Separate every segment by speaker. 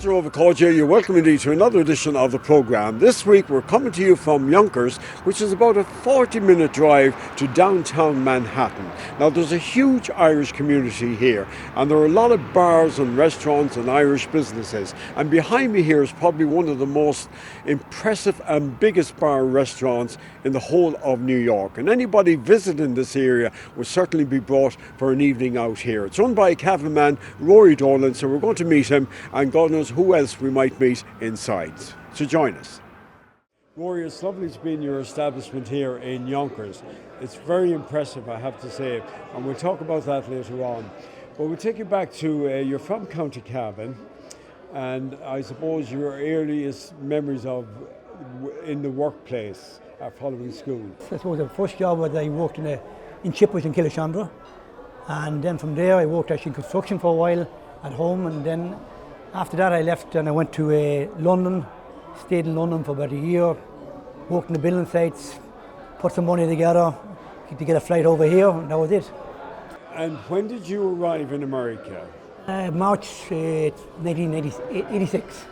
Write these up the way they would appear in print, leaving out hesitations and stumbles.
Speaker 1: Mr. Overcoach, you're welcome indeed to another edition of the programme. This week we're coming to you from Yonkers, which is about a 40-minute drive to downtown Manhattan. Now there's a huge Irish community here, and there are a lot of bars and restaurants and Irish businesses. And behind me here is probably one of the most impressive and biggest bar restaurants in the whole of New York. And anybody visiting this area will certainly be brought for an evening out here. It's run by a cavalman, Rory Dolan, so we're going to meet him, and God knows who else we might meet inside. So join us. Rory, it's lovely to be in your establishment here in Yonkers. It's very impressive, I have to say, and we'll talk about that later on. But we'll take you back to, you're from County Cavan, and I suppose your earliest memories of in the workplace following school.
Speaker 2: I suppose the first job was I worked in Chipwood in Killashandra, and then from there I worked actually in construction for a while at home, and then after that I left and I went to London, stayed in London for about a year, worked in the building sites, put some money together to get a flight over here, and that was it.
Speaker 1: And when did you arrive in America?
Speaker 2: March 1986.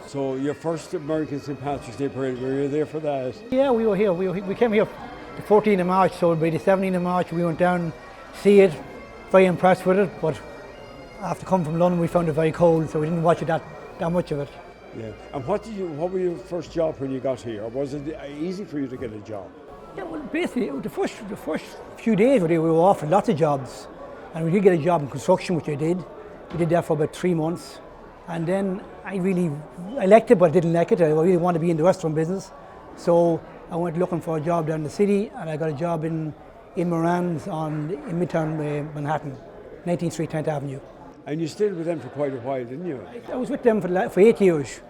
Speaker 1: So your first American St. Patrick's Day parade, were you there for that?
Speaker 2: Yeah, we were here. We came here the 14th of March, so by the 17th of March we went down to see it, very impressed with it, but after coming from London we found it very cold, so we didn't watch it that much of it.
Speaker 1: Yeah. And what were your first job when you got here? Or was it easy for you to get a job?
Speaker 2: Yeah, well, basically the first few days we were offered lots of jobs, and we did get a job in construction, which I did. We did that for about 3 months, and then I liked it, but I didn't like it. I really wanted to be in the restaurant business, so I went looking for a job down in the city, and I got a job in Moran's in Midtown Manhattan, 19th Street, 10th Avenue.
Speaker 1: And you stayed with them for quite a while, didn't you?
Speaker 2: I was with them for 8 years.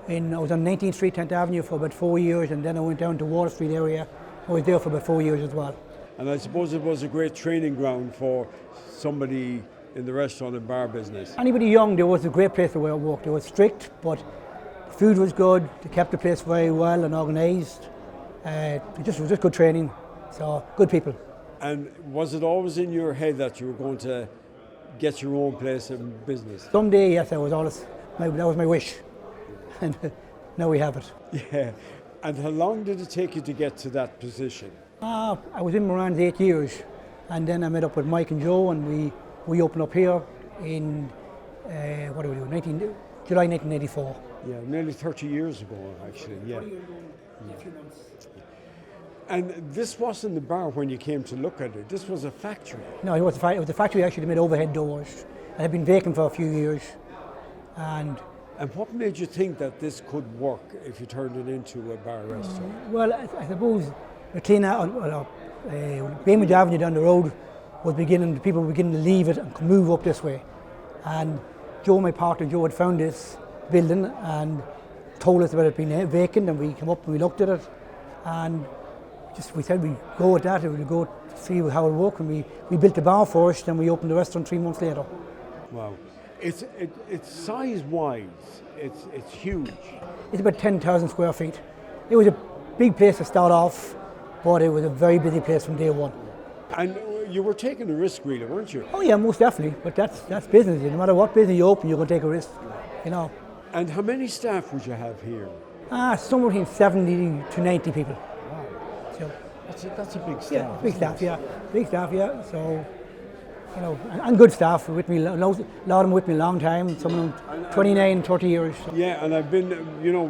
Speaker 2: I was on 19th Street, 10th Avenue for about 4 years, and then I went down to Wall Street area. I was there for about 4 years as well.
Speaker 1: And I suppose it was a great training ground for somebody in the restaurant and bar business.
Speaker 2: Anybody young, there was a great place where I worked. It was strict, but the food was good. They kept the place very well and organised. It was just good training, so good people.
Speaker 1: And was it always in your head that you were going to get your own place in business?
Speaker 2: Someday, yes, that was my wish, and now we have it.
Speaker 1: Yeah. And how long did it take you to get to that position?
Speaker 2: I was in Moran's 8 years, and then I met up with Mike and Joe, and we opened up here in July 1984.
Speaker 1: Yeah, nearly 30 years ago, actually. Yeah. And this wasn't the bar when you came to look at it. This was a factory.
Speaker 2: No, it was a factory actually that made overhead doors. It had been vacant for a few years. And
Speaker 1: what made you think that this could work if you turned it into a bar restaurant?
Speaker 2: Well, I suppose the clean out, Bainbridge Avenue down the road people were beginning to leave it and move up this way. And Joe, my partner, Joe had found this building and told us about it being vacant, and we came up and we looked at it, and we said we'd go with that, we'd go see how it worked, and we built the bar first, and we opened the restaurant 3 months later.
Speaker 1: Wow. It's size-wise, it's huge.
Speaker 2: It's about 10,000 square feet. It was a big place to start off, but it was a very busy place from day one.
Speaker 1: And you were taking a risk, really, weren't you?
Speaker 2: Oh yeah, most definitely, but that's business. No matter what business you open, you're going to take a risk, you know.
Speaker 1: And how many staff would you have here?
Speaker 2: Somewhere between 70 to 90 people.
Speaker 1: Wow.
Speaker 2: So,
Speaker 1: that's a big staff.
Speaker 2: Yeah, big staff, yeah. Big staff, yeah. So, you know, and good staff with me. A lot of them with me a long time. Some of them 29, 30 years. So.
Speaker 1: Yeah, and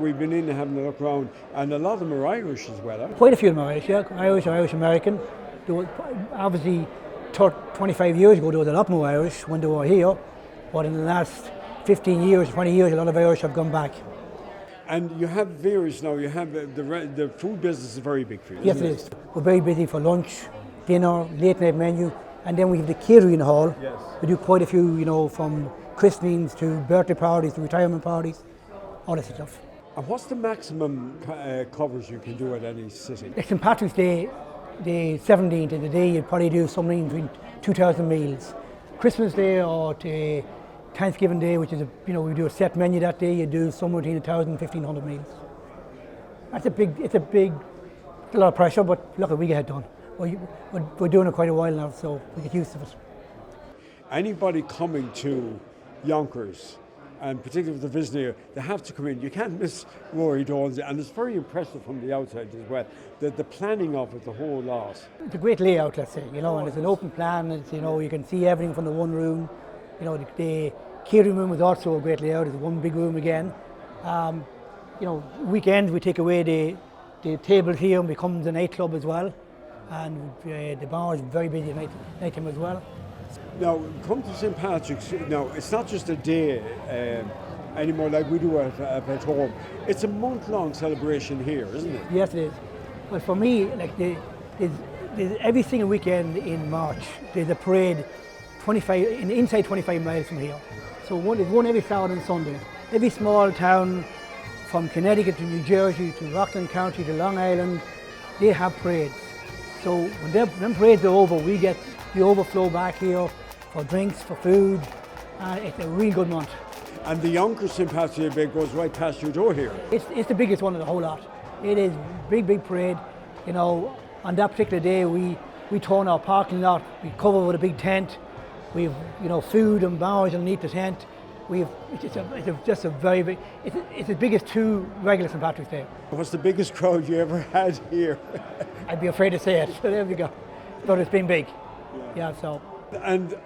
Speaker 1: we've been in having a look around, and a lot of them are Irish as well.
Speaker 2: Quite a few of them are Irish, yeah. Irish American. There was, obviously, 25 years ago there was a lot more Irish when they were here, but in the last 15 years, 20 years, a lot of Irish have gone back.
Speaker 1: And you have various now. You have the food business is very big for you.
Speaker 2: Yes, it is. We're very busy for lunch, dinner, late night menu, and then we have the catering hall.
Speaker 1: Yes.
Speaker 2: We do quite a few, from christenings to birthday parties to retirement parties, all this stuff.
Speaker 1: And what's the maximum covers you can do at any sitting?
Speaker 2: St. Patrick's Day, the 17th of the day, you'd probably do something between 2,000 meals. Christmas Day or Thanksgiving Day, which is we do a set menu that day, you do somewhere between 1,000 and 1,500 meals. It's a lot of pressure, but look, we get it done. We're doing it quite a while now, so we get used to it.
Speaker 1: Anybody coming to Yonkers and particularly with the visitor, they have to come in. You can't miss Rory Dolan's, and it's very impressive from the outside as well. The planning of it, the whole lot.
Speaker 2: It's a great layout, let's say, and it's an open plan. It's, you can see everything from the one room. The catering room is also a great layout. It's one big room again. Weekends we take away the tables here and becomes a nightclub as well. And the bar is very busy at night time as well.
Speaker 1: Now, come to St. Patrick's, now it's not just a day anymore like we do at home. It's a month-long celebration here, isn't it?
Speaker 2: Yes, it is. But for me, like there's every single weekend in March, there's a parade inside 25 miles from here. So there's one every Saturday and Sunday. Every small town from Connecticut to New Jersey to Rockland County to Long Island, they have parades. So when them parades are over, we get the overflow back here for drinks, for food, and it's a really good month.
Speaker 1: And the Yonkers St. Patrick's Day goes right past your door here.
Speaker 2: It's the biggest one of the whole lot. It is big parade. On that particular day, we turn our parking lot, we cover with a big tent. We've food and bars underneath the tent. It's just a very big. It's as big as two regular St. Patrick's Day.
Speaker 1: What's the biggest crowd you ever had here?
Speaker 2: I'd be afraid to say it. So there we go. But it's been big. Yeah. So.
Speaker 1: And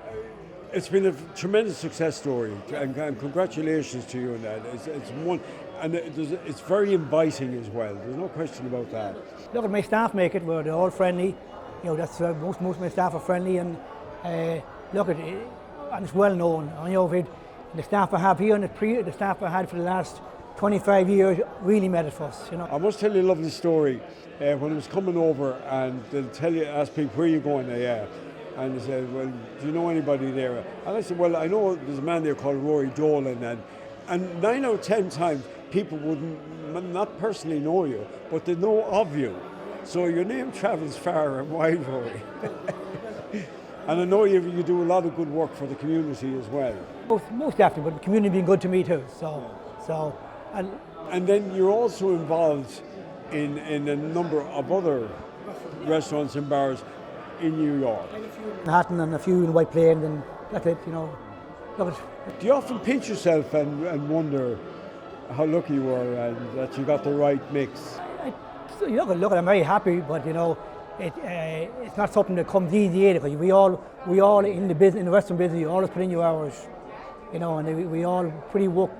Speaker 1: it's been a tremendous success story, and congratulations to you on that. It's one, and it's very inviting as well. There's no question about that.
Speaker 2: Look at my staff make it. They're all friendly. That's most of my staff are friendly, and look at it, and it's well known. The staff I have here and the staff I had for the last 25 years really made it for us.
Speaker 1: I must tell you a lovely story. When I was coming over, and they'll ask people, where are you going? And they said, well, do you know anybody there? And I said, well, I know there's a man there called Rory Dolan, and 9 out of 10 times people wouldn't not personally know you, but they know of you. So your name travels far and wide, Rory. And I know you do a lot of good work for the community as well.
Speaker 2: Most definitely, but the community being good to me too.
Speaker 1: And then you're also involved in a number of other restaurants and bars in New York.
Speaker 2: Manhattan and a few in White Plains, and that's it. Love it.
Speaker 1: Do you often pinch yourself and wonder how lucky you were and that you got the right mix?
Speaker 2: Look, I'm very happy, but it's not something that comes easy either, because we all in the restaurant business, you always put in your hours, and we all work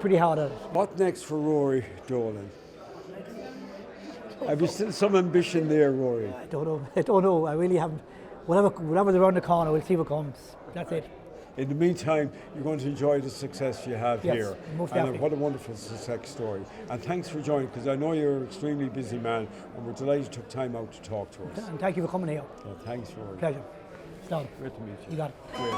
Speaker 2: pretty hard at it.
Speaker 1: What next for Rory Dolan? Have you still some ambition there, Rory?
Speaker 2: I don't know. I really haven't. Whatever's around the corner, we'll see what comes. That's it.
Speaker 1: In the meantime, you're going to enjoy the success you have here.
Speaker 2: Most
Speaker 1: and
Speaker 2: definitely.
Speaker 1: what a wonderful success story. And thanks for joining, because I know you're an extremely busy man, and we're delighted you took time out to talk to us.
Speaker 2: And thank you for coming here.
Speaker 1: Thanks, Rory.
Speaker 2: Pleasure. Stone.
Speaker 1: Great to meet you.
Speaker 2: You got it.
Speaker 1: Great.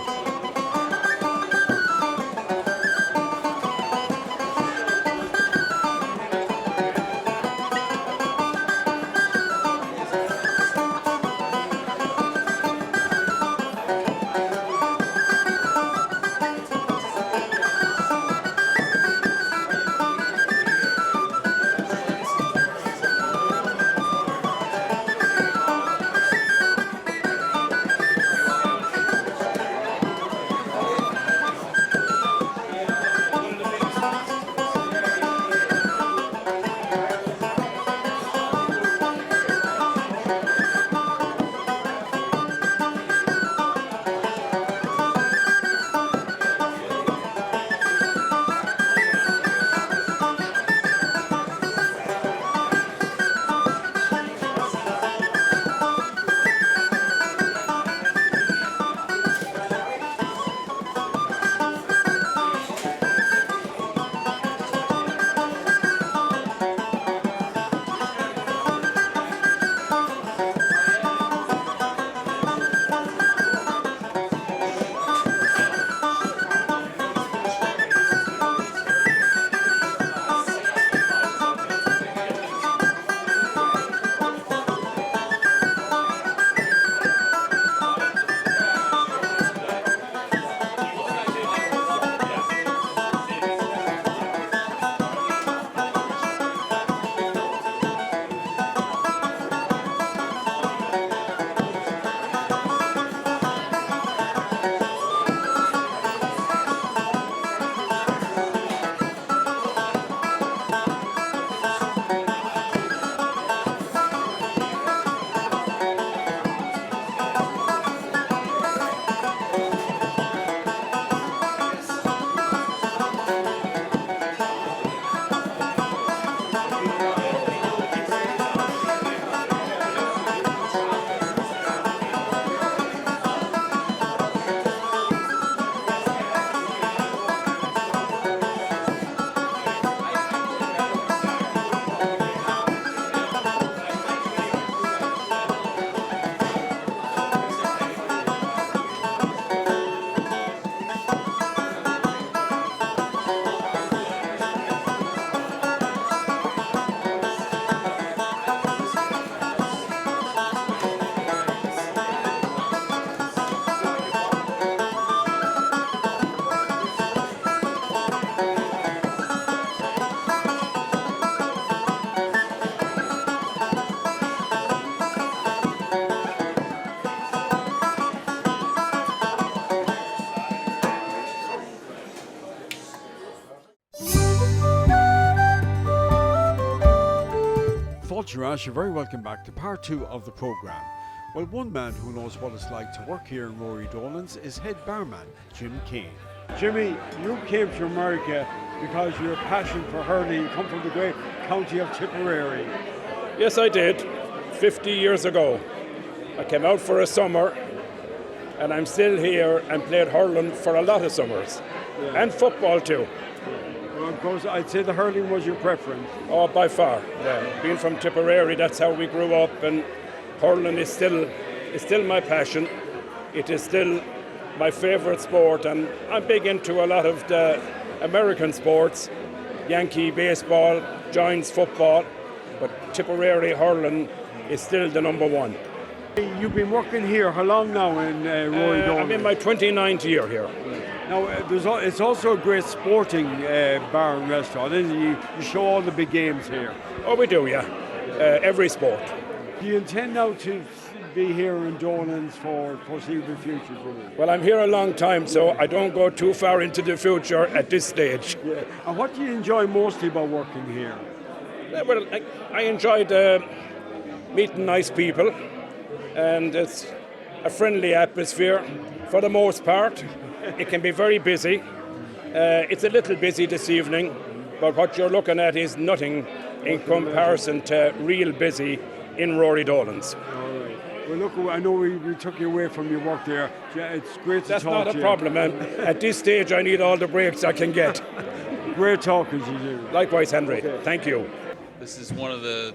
Speaker 1: much, Rash. You're very welcome back to part 2 of the programme. Well, one man who knows what it's like to work here in Rory Dolan's is head barman Jim Keane. Jimmy, you came to America because your passion for hurling. You come from the great county of Tipperary.
Speaker 3: Yes, I did. 50 years ago. I came out for a summer, and I'm still here and played hurling for a lot of summers. Yeah. And football too.
Speaker 1: Well, of course, I'd say the hurling was your preference.
Speaker 3: Oh, by far. Yeah. Being from Tipperary, that's how we grew up, and hurling is still my passion. It is still my favourite sport, and I'm big into a lot of the American sports, Yankee baseball, Giants football, but Tipperary hurling is still the number one.
Speaker 1: You've been working here, how long now in Rory Dolan?
Speaker 3: I'm in my 29th year here.
Speaker 1: Now, it's also a great sporting bar and restaurant, isn't it? You show all the big games here.
Speaker 3: Oh, we do, yeah. Every sport.
Speaker 1: Do you intend now to be here in Dolan's for foreseeable future?
Speaker 3: Well, I'm here a long time, so I don't go too far into the future at this stage.
Speaker 1: Yeah. And what do you enjoy mostly about working here?
Speaker 3: Well, I enjoyed meeting nice people, and it's a friendly atmosphere for the most part. It can be very busy. It's a little busy this evening, but what you're looking at is nothing in comparison to real busy in Rory Dolan's.
Speaker 1: All right. Well, look, I know we took you away from your work there. It's great to talk to you.
Speaker 3: That's not a problem, and at this stage I need all the breaks I can get.
Speaker 1: Great talking to you.
Speaker 3: Likewise, Henry. Okay. Thank you.
Speaker 4: This is one of the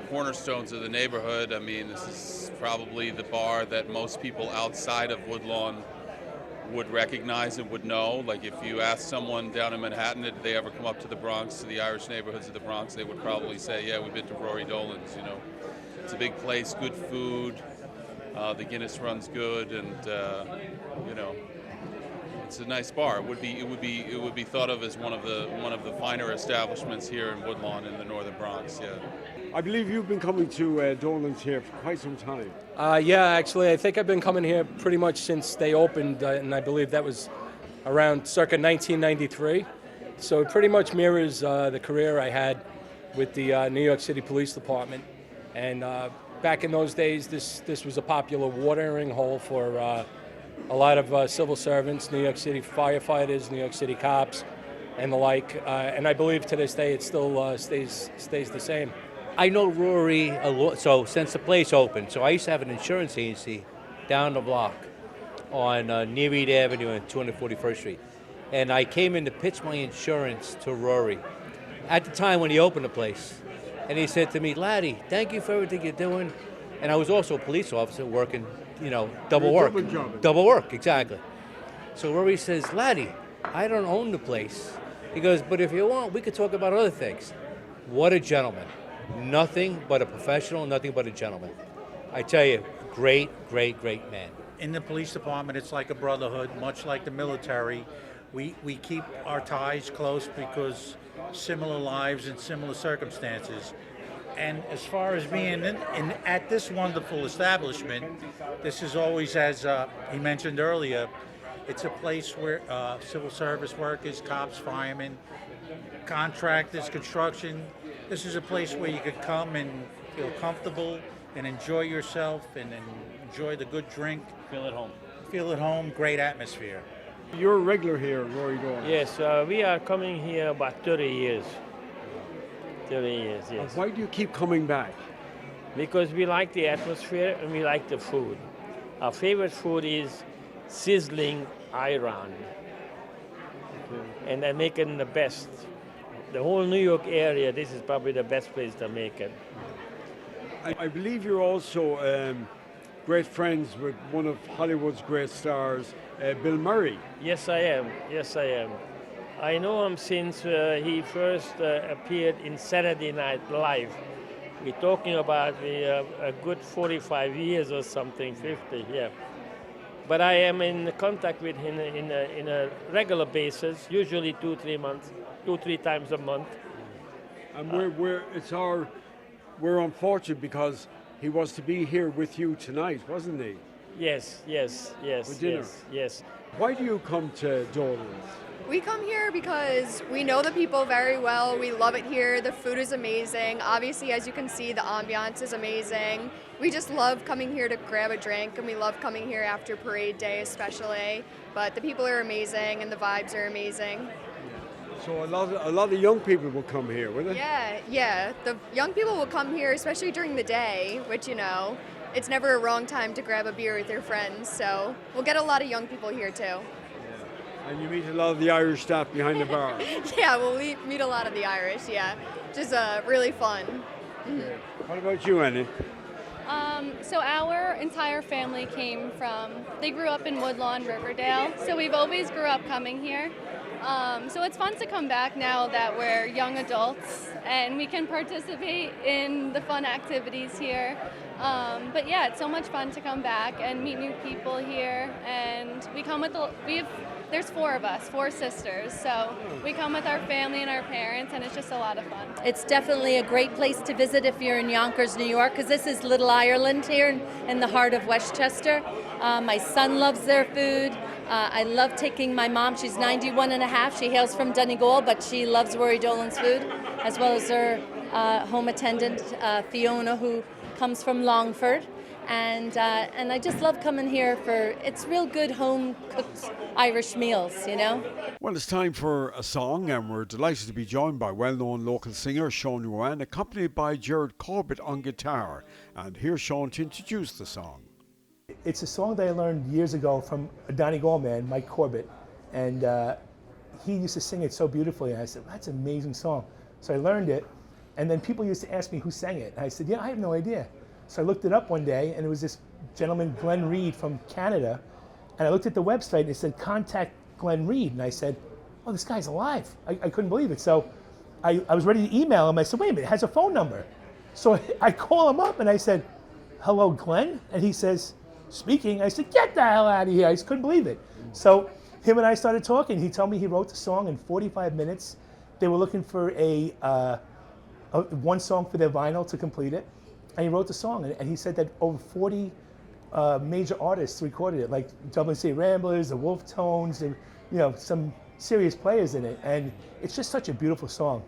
Speaker 4: cornerstones of the neighborhood. I mean, this is probably the bar that most people outside of Woodlawn would recognize and would know. Like if you ask someone down in Manhattan, did they ever come up to the Bronx, to the Irish neighborhoods of the Bronx, they would probably say, yeah, we've been to Rory Dolan's, you know. It's a big place, good food, the Guinness runs good, and you know, it's a nice bar. It would be thought of as one of the finer establishments here in Woodlawn in the northern Bronx, yeah.
Speaker 1: I believe you've been coming to Dolan's here for quite some time.
Speaker 5: Yeah, actually, I think I've been coming here pretty much since they opened, and I believe that was around circa 1993. So it pretty much mirrors the career I had with the New York City Police Department. And back in those days, this was a popular watering hole for a lot of civil servants, New York City firefighters, New York City cops, and the like. And I believe to this day it still stays the same.
Speaker 6: I know Rory a lot, so since the place opened. So I used to have an insurance agency down the block on Nereid Avenue and 241st Street. And I came in to pitch my insurance to Rory at the time when he opened the place. And he said to me, "Laddie, thank you for everything you're doing." And I was also a police officer working, you know, double work. Double work, exactly. So Rory says, "Laddie, I don't own the place." He goes, "But if you want, we could talk about other things." What a gentleman. Nothing but a professional, nothing but a gentleman. I tell you, great, great, great man.
Speaker 7: In the police department, it's like a brotherhood, much like the military. We keep our ties close because similar lives and similar circumstances. And as far as being at this wonderful establishment, this is always, as he mentioned earlier, it's a place where civil service workers, cops, firemen, contractors, construction. This is a place where you could come and feel comfortable and enjoy yourself and enjoy the good drink.
Speaker 8: Feel at home.
Speaker 7: Feel at home, great atmosphere.
Speaker 1: You're a regular here at Rory Dolan.
Speaker 8: Yes, we are coming here about 30 years. 30 years, yes.
Speaker 1: And why do you keep coming back?
Speaker 8: Because we like the atmosphere and we like the food. Our favorite food is sizzling iron. And they're making the best. The whole New York area, this is probably the best place to make it.
Speaker 1: I believe you're also great friends with one of Hollywood's great stars, Bill Murray.
Speaker 8: Yes, I am. Yes, I am. I know him since he first appeared in Saturday Night Live. We're talking about a good 45 years or something, 50, yeah. But I am in contact with him in a regular basis, usually 2-3 times a month.
Speaker 1: And we're unfortunate because he was to be here with you tonight, wasn't he?
Speaker 8: Yes.
Speaker 1: For dinner.
Speaker 8: Yes.
Speaker 1: Why do you come to Dolan's?
Speaker 9: We come here because we know the people very well. We love it here. The food is amazing. Obviously, as you can see, the ambiance is amazing. We just love coming here to grab a drink, and we love coming here after parade day especially. But the people are amazing and the vibes are amazing.
Speaker 1: So a lot of young people will come here, will they?
Speaker 9: Yeah. The young people will come here, especially during the day, which, you know, it's never a wrong time to grab a beer with your friends. So we'll get a lot of young people here too.
Speaker 1: And you meet a lot of the Irish staff behind the bar.
Speaker 9: Yeah, well, we meet a lot of the Irish, yeah. Just really fun.
Speaker 1: What about you, Annie?
Speaker 10: So our entire family they grew up in Woodlawn, Riverdale, so we've always grew up coming here. So it's fun to come back now that we're young adults and we can participate in the fun activities here. But yeah, it's so much fun to come back and meet new people here. And we come with there's 4 of us, 4 sisters. So we come with our family and our parents, and it's just a lot of fun.
Speaker 11: It's definitely a great place to visit if you're in Yonkers, New York, because this is Little Ireland here in the heart of Westchester. My son loves their food. I love taking my mom. She's 91 and a half. She hails from Donegal, but she loves Rory Dolan's food, as well as her home attendant, Fiona, who comes from Longford. And I just love coming here it's real good home-cooked Irish meals, you know?
Speaker 1: Well, it's time for a song, and we're delighted to be joined by well-known local singer Sean Rowan, accompanied by Gerard Corbett on guitar. And here's Sean to introduce the song.
Speaker 12: It's a song that I learned years ago from a Donegal man, Mike Corbett, and he used to sing it so beautifully. And I said, that's an amazing song. So I learned it, and then people used to ask me who sang it. And I said, I have no idea. So I looked it up one day, and it was this gentleman, Glenn Reed from Canada, and I looked at the website, and it said, contact Glenn Reed, and I said, oh, this guy's alive. I couldn't believe it. So I was ready to email him. I said, wait a minute, it has a phone number. So I call him up, and I said, hello, Glenn? And he says, speaking. I said, get the hell out of here. I just couldn't believe it. So him and I started talking. He told me he wrote the song in 45 minutes. They were looking for one song for their vinyl to complete it. And he wrote the song, and he said that over 40 major artists recorded it, like Dublin City Ramblers, the Wolf Tones, and some serious players in it. And it's just such a beautiful song.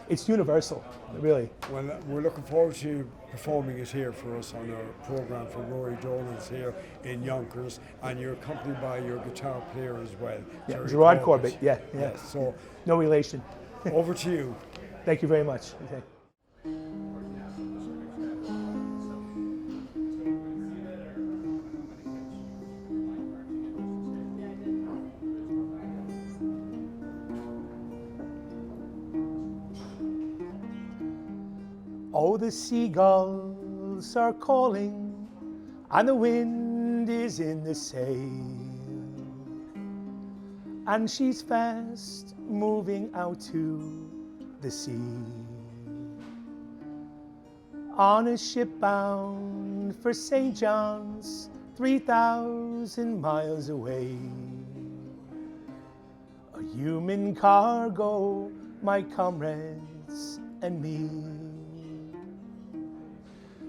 Speaker 12: It's universal, really.
Speaker 1: Well, we're looking forward to performing it here for us on our program for Rory Dolan's here in Yonkers, and you're accompanied by your guitar player as well.
Speaker 12: Yeah, Gerard Corbett. Yeah.
Speaker 1: So
Speaker 12: no relation.
Speaker 1: Over to you.
Speaker 12: Thank you very much. Okay. Oh, the seagulls are calling, and the wind is in the sail, and she's fast moving out to the sea, on a ship bound for St. John's, 3,000 miles away. A human cargo, my comrades and me.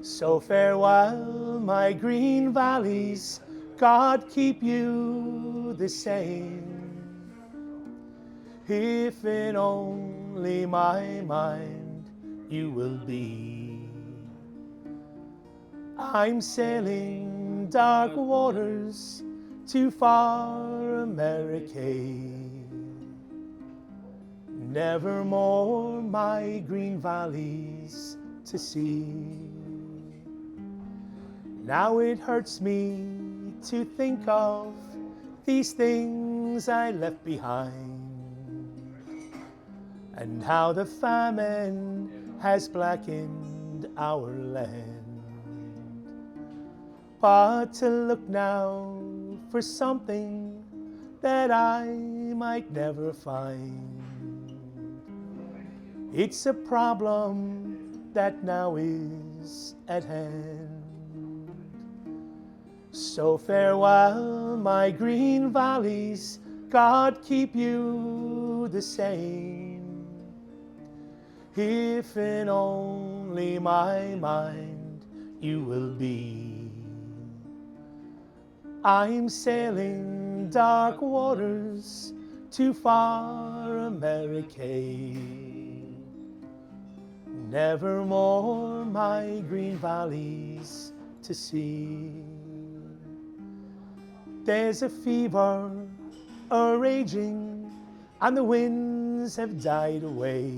Speaker 12: So farewell, my green valleys, God keep you the same. If in only my mind you will be. I'm sailing dark waters to far America. Nevermore my green valleys to see. Now it hurts me to think of these things I left behind, and how the famine has blackened our land. But to look now for something that I might never find, it's a problem that now is at hand. So farewell, my green valleys, God keep you the same. If in only my mind you will be. I'm sailing dark waters to far America. Never more my green valleys to see. There's a fever a-raging, and the winds have died away,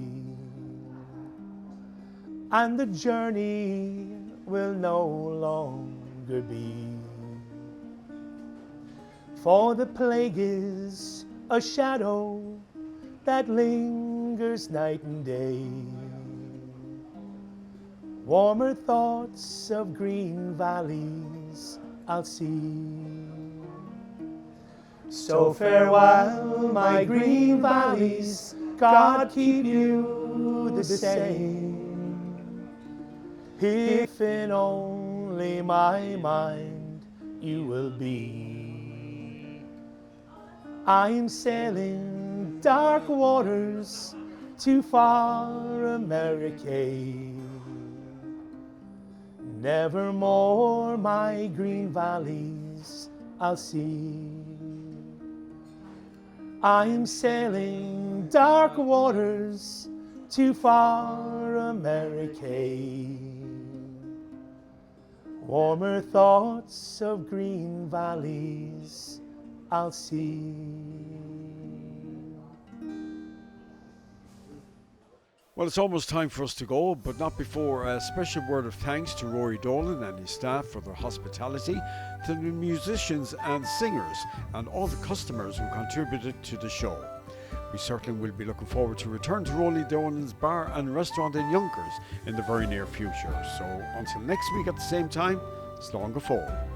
Speaker 12: and the journey will no longer be. For the plague is a shadow that lingers night and day. Warmer thoughts of green valleys I'll see. So farewell, my green valleys, God keep you the same. If in only my mind you will be. I'm sailing dark waters to far America. Never more my green valleys I'll see. I'm sailing dark waters to far America. Warmer thoughts of green valleys I'll see.
Speaker 1: Well, it's almost time for us to go, but not before a special word of thanks to Rory Dolan and his staff for their hospitality, to the musicians and singers, and all the customers who contributed to the show. We certainly will be looking forward to return to Rory Dolan's bar and restaurant in Yonkers in the very near future. So until next week at the same time, slán go fóill.